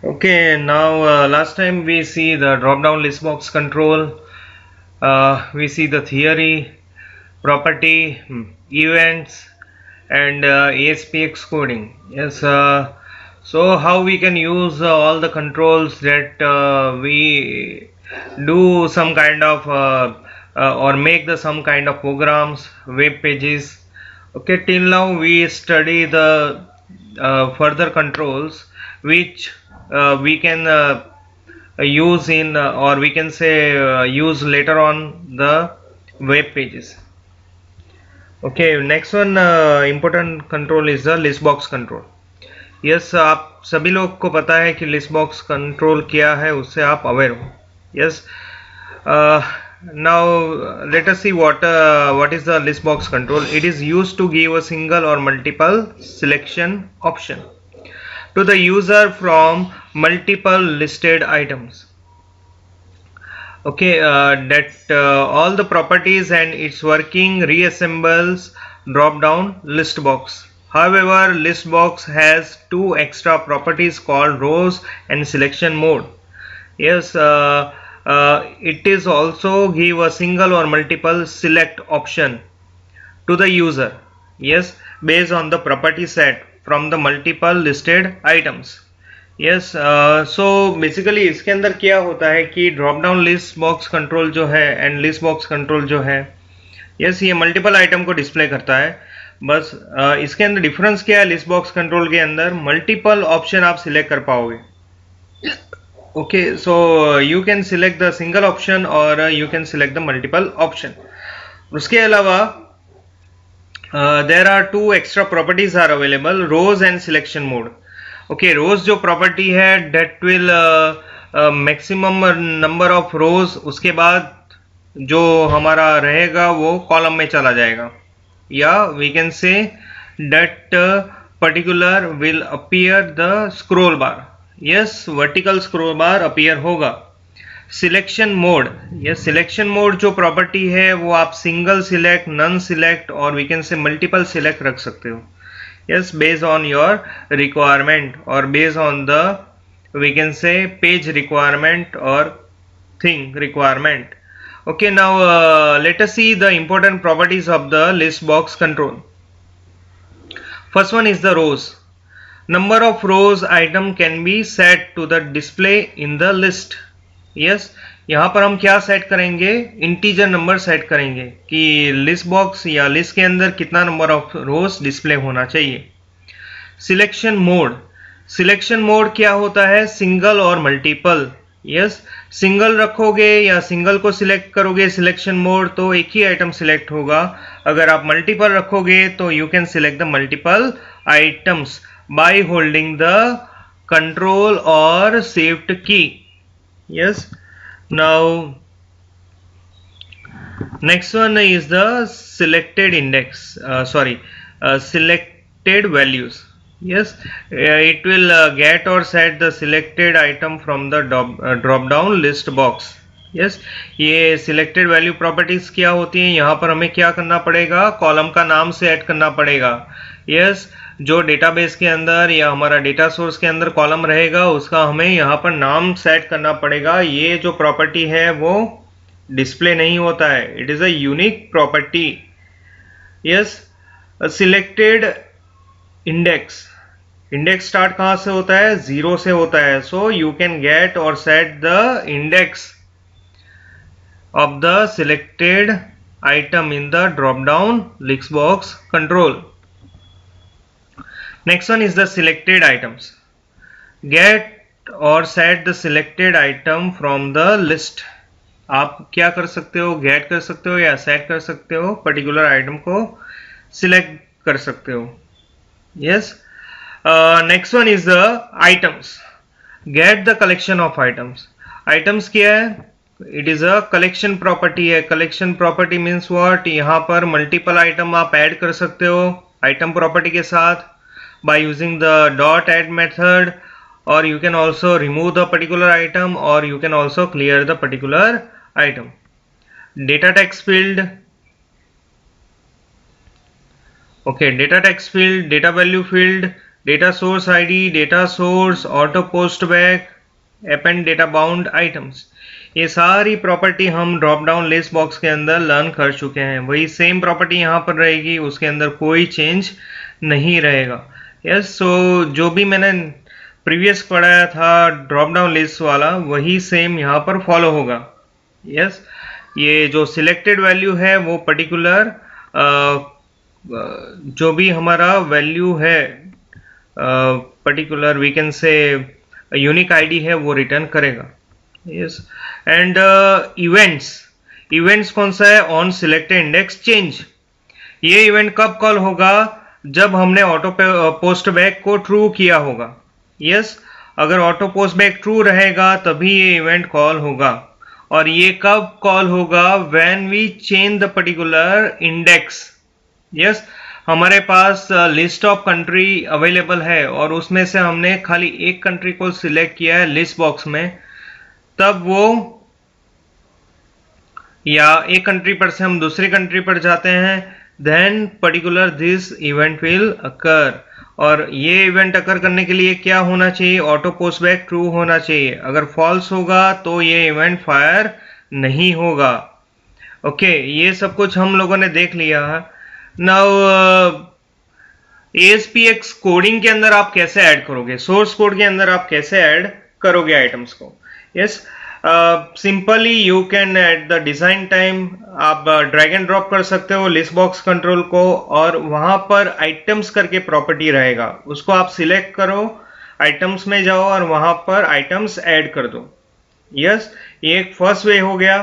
Okay, now last time we see the drop-down list box control. We see the theory, property, events, and ASPX coding. Yes. So how we can use all the controls that we do some kind of or make the some kind of programs, web pages. Okay, till now we study the further controls which we can use in or we can say use later on the web pages. Okay, next one important control is the list box control. Yes, आप सभी लोग को पता है कि list box control क्या है, उससे आप अवेयर हो. Yes. Now let us see what is the list box control. It is used to give a single or multiple selection option to the user from multiple listed items. Okay, that all the properties and its working reassembles drop down list box. However, list box has two extra properties called rows and selection mode. Yes, it is also give a single or multiple select option to the user. Yes, based on the property set from the multiple listed items. Yes, so basically इसके अंदर क्या होता है कि drop down list box control जो है and list box control जो है, यस, ये मल्टीपल आइटम को डिस्प्ले करता है. बस इसके अंदर डिफरेंस क्या है, लिस्ट बॉक्स कंट्रोल के अंदर मल्टीपल ऑप्शन आप सिलेक्ट कर पाओगे. Okay, so you can select the single option और you can select the multiple option. उसके अलावा there are two extra properties are available, rows and selection mode. Okay, rows जो property है that will maximum number of rows, उसके बाद जो हमारा रहेगा वो कॉलम में चला जाएगा, या we can say that particular will appear the scroll bar. Yes, vertical scroll bar appear होगा. सिलेक्शन मोड, ये सिलेक्शन मोड जो प्रॉपर्टी है वो आप सिंगल सिलेक्ट, नन सिलेक्ट और we can say multiple select रख सकते हो. Yes, based on your requirement or based on the we can say page requirement or thing requirement. Okay, now let us see the important properties of the list box control. First one is the rows. Number of rows item can be set to the display in the list. Yes, यहाँ पर हम क्या set करेंगे, integer number set करेंगे कि list box या list के अंदर कितना नंबर ऑफ रोज डिस्प्ले होना चाहिए. सिलेक्शन मोड, सिलेक्शन मोड क्या होता है, सिंगल और मल्टीपल. यस, सिंगल रखोगे या सिंगल को सिलेक्ट करोगे सिलेक्शन मोड तो एक ही आइटम सिलेक्ट होगा. अगर आप मल्टीपल रखोगे तो you can select the multiple items by holding the control और शिफ्ट की. Yes, now next one is the selected index, selected values. Yes, it will get or set the selected item from the drop down list box. Yes, ये selected value properties क्या होती हैं, यहाँ पर हमें क्या करना पड़ेगा, कॉलम का नाम सेट करना पड़ेगा. Yes, जो डेटाबेस के अंदर या हमारा डेटा सोर्स के अंदर कॉलम रहेगा उसका हमें यहाँ पर नाम सेट करना पड़ेगा. ये जो प्रॉपर्टी है वो डिस्प्ले नहीं होता है, it is a unique property. Yes, selected index, index start कहाँ से होता है, 0 से होता है. सो यू कैन गेट और set the index of the selected item in the drop down list box control. Next one is the selected items. Get or set the selected item from the list. आप क्या कर सकते हो, gate कर सकते हो या सेट कर सकते हो, पर्टिकुलर आइटम को सिलेक्ट कर सकते हो. Yes, next one is the items. Get the collection of items. Items क्या है, it is a collection property है. कलेक्शन प्रॉपर्टी मीन्स व्हाट, यहाँ पर मल्टीपल आइटम आप ऐड कर सकते हो आइटम प्रॉपर्टी के साथ by using the dot add method, or you can also remove the particular item or you can also clear the particular item. Data text field, okay, data text field, data value field, data source ID, data source, auto post back, append data bound items, ये सारी property हम drop down list box के अंदर learn कर चुके हैं। वही same property यहाँ पर रहेगी, उसके अंदर कोई चेंज नहीं रहेगा। यस, सो जो भी मैंने प्रीवियस पढ़ाया था ड्रॉप डाउन लिस्ट वाला, वही सेम यहाँ पर फॉलो होगा। यस, ये जो सिलेक्टेड वैल्यू है वो पर्टिकुलर जो भी हमारा वैल्यू है particular we can say unique ID है वो रिटर्न करेगा। यस, एंड इवेंट्स कौन सा है? On selected index change. ये इवेंट कब कॉल होगा? जब हमने ऑटो पोस्ट बैक को ट्रू किया होगा। यस, अगर ऑटो पोस्ट बैक ट्रू रहेगा तभी ये इवेंट कॉल होगा। और ये कब कॉल होगा? When we change the particular index. Yes, हमारे पास लिस्ट ऑफ कंट्री अवेलेबल है और उसमें से हमने खाली एक कंट्री को सिलेक्ट किया है लिस्ट बॉक्स में, तब वो या एक कंट्री पर से हम दूसरी कंट्री पर जाते हैं, then particular this event will occur. और ये इवेंट अकर करने के लिए क्या होना चाहिए? ऑटो पोस्ट बैक ट्रू होना चाहिए। अगर फॉल्स होगा तो ये इवेंट फायर नहीं होगा। ओके, ये सब कुछ हम लोगों ने देख लिया है। नाउ ASPX कोडिंग के अंदर आप कैसे ऐड करोगे? सोर्स कोड के अंदर आप कैसे ऐड करोगे आइटम्स को? Yes, simply you can at the design time आप ड्रैग एंड ड्रॉप कर सकते हो लिस्ट बॉक्स कंट्रोल को, और वहां पर आइटम्स करके प्रॉपर्टी रहेगा, उसको आप सिलेक्ट करो, आइटम्स में जाओ और वहां पर आइटम्स ऐड कर दो। यस, ये एक फर्स्ट वे हो गया।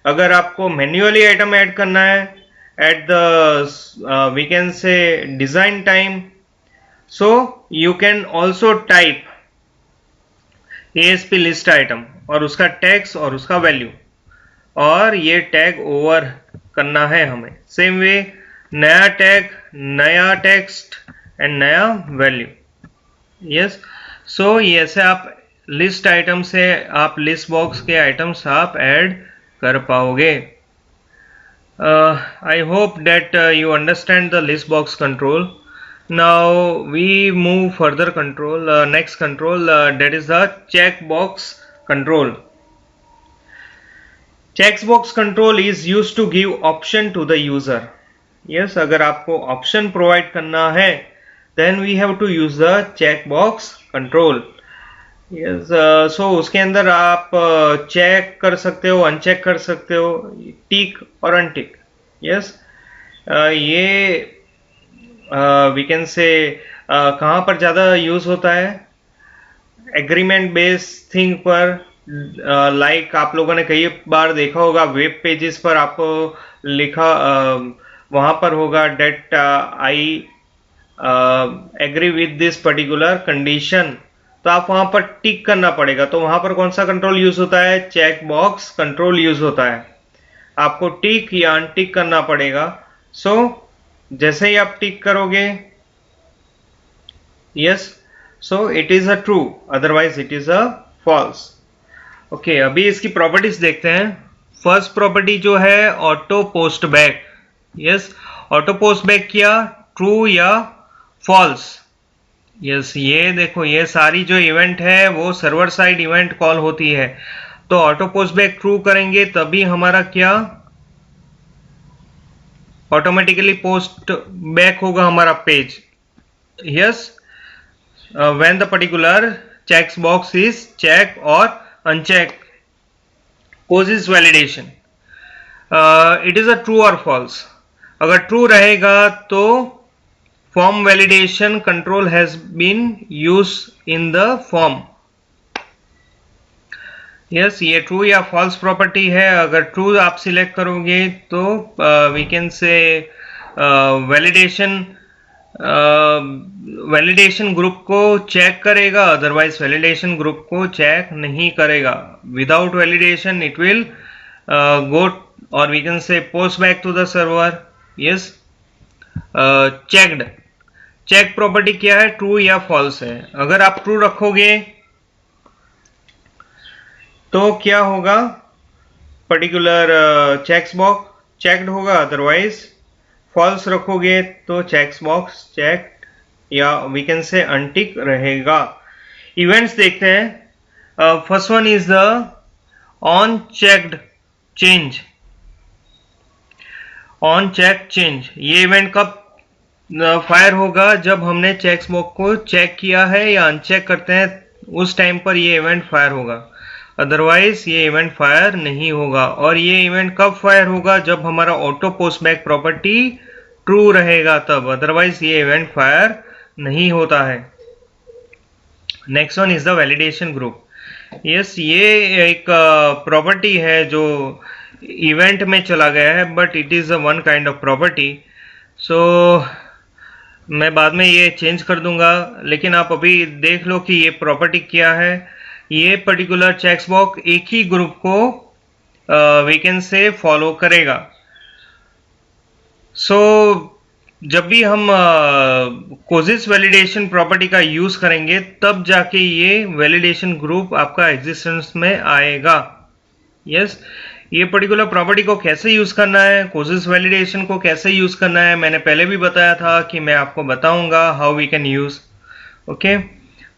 अगर आपको मैन्युअली आइटम ऐड करना है at the we can say design time, so you can also type ASP list item और उसका टैग्स और उसका वैल्यू, और ये टैग ओवर करना है हमें। सेम वे नया टैग, नया टेक्स्ट एंड नया वैल्यू। यस, सो ऐसे आप लिस्ट आइटम से आप लिस्ट बॉक्स के आइटम्स आप ऐड कर पाओगे। I hope that you understand the list box control. Now we move further control, next control, that is the checkbox control. Checkbox control is used to give option to the user. Yes, अगर आपको option provide करना है then we have to use the checkbox control. Yes, so उसके अंदर आप check कर सकते हो, अनचेक कर सकते हो, टिक और अनटिक। यस, ये वी कैन से कहाँ पर ज़्यादा यूज होता है? एग्रीमेंट बेस्ड थिंग पर, लाइक आप लोगों ने कई बार देखा होगा वेब पेजेस पर आपको लिखा वहाँ पर होगा that I agree with this particular condition, तो आप वहां पर टिक करना पड़ेगा। तो वहां पर कौन सा कंट्रोल यूज होता है? चेक बॉक्स कंट्रोल यूज होता है। आपको टिक या अनटिक करना पड़ेगा। सो जैसे ही आप टिक करोगे, yes, so it is a true, otherwise it is a false. Okay, अभी इसकी प्रॉपर्टीज देखते हैं। फर्स्ट प्रॉपर्टी जो है auto post back. Yes, auto post back किया, ट्रू या फॉल्स। यस, ये देखो, ये सारी जो इवेंट है वो सर्वर साइड इवेंट कॉल होती है। तो ऑटो पोस्ट बैक ट्रू करेंगे तभी हमारा क्या ऑटोमेटिकली पोस्ट बैक होगा हमारा पेज। Yes, when the particular check box is check और uncheck causes validation, it is a true or false। अगर ट्रू रहेगा तो form validation control has been used in the form। Yes, ये true या false property है। अगर true आप select करोगे तो we can say validation group को चेक करेगा, अदरवाइज वैलिडेशन ग्रुप को चेक नहीं करेगा। Without validation it will go और we can say post back to the server. Yes, checked, check property क्या है? ट्रू या फॉल्स है। अगर आप ट्रू रखोगे तो क्या होगा? पर्टिकुलर चेक्स बॉक्स चेक्ड होगा, अदरवाइज फॉल्स रखोगे तो चेक्स बॉक्स चेक या वी कैन से अनटिक रहेगा। इवेंट्स देखते हैं। First one is the on checked change. On check change, ये इवेंट कब फायर होगा? जब हमने चेक्स बॉक्स को चेक किया है या अनचेक करते हैं उस टाइम पर ये इवेंट फायर होगा, अदरवाइज ये इवेंट फायर नहीं होगा। और ये इवेंट कब फायर होगा? जब हमारा auto post back property true रहेगा तब, अदरवाइज ये इवेंट फायर नहीं होता है। Next one is the validation group. Yes, ये एक प्रॉपर्टी है जो इवेंट में चला गया है, but it is one kind of property. So मैं बाद में ये चेंज कर दूंगा, लेकिन आप अभी देख लो कि ये प्रॉपर्टी क्या है। ये पर्टिकुलर चेक्स बॉक्स एक ही ग्रुप को वी कैन से फॉलो करेगा। सो जब भी हम कोजिस वैलिडेशन प्रॉपर्टी का यूज करेंगे तब जाके ये वैलिडेशन ग्रुप आपका एग्जिस्टेंस में आएगा। यस, ये पर्टिकुलर प्रॉपर्टी को कैसे यूज करना है, कोजिस वैलिडेशन को कैसे यूज करना है, मैंने पहले भी बताया था कि मैं आपको बताऊंगा how we can use. Okay,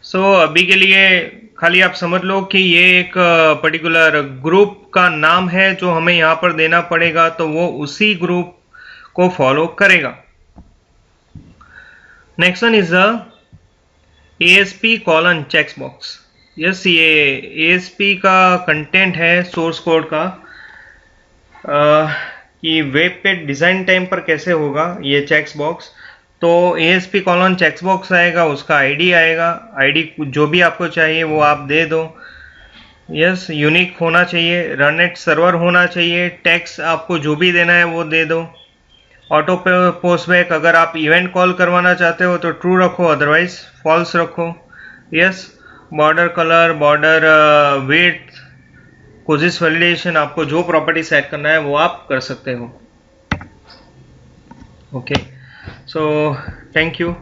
so अभी के लिए खाली आप समझ लो कि ये एक पर्टिकुलर ग्रुप का नाम है जो हमें यहाँ पर देना पड़ेगा, तो वो उसी ग्रुप को फॉलो करेगा। Next one is the ASP colon checks box. Yes, ये ASP का कंटेंट है सोर्स कोड का, कि वेब पे डिजाइन टाइम पर कैसे होगा ये चेक्स बॉक्स। तो ASP कॉलन चेक्स बॉक्स आएगा, उसका आईडी आएगा, आईडी जो भी आपको चाहिए वो आप दे दो। यस, यूनिक होना चाहिए, रन एट सर्वर होना चाहिए, टेक्स्ट आपको जो भी देना है वो दे दो। ऑटो पोस्ट बैक अगर आप इवेंट कॉल करवाना चाहते हो तो ट्रू रखो, अदरवाइज फॉल्स रखो। Yes, border colour, border width, causes validation, आपको जो प्रॉपर्टी सेट करना है वो आप कर सकते हो। Okay, so thank you.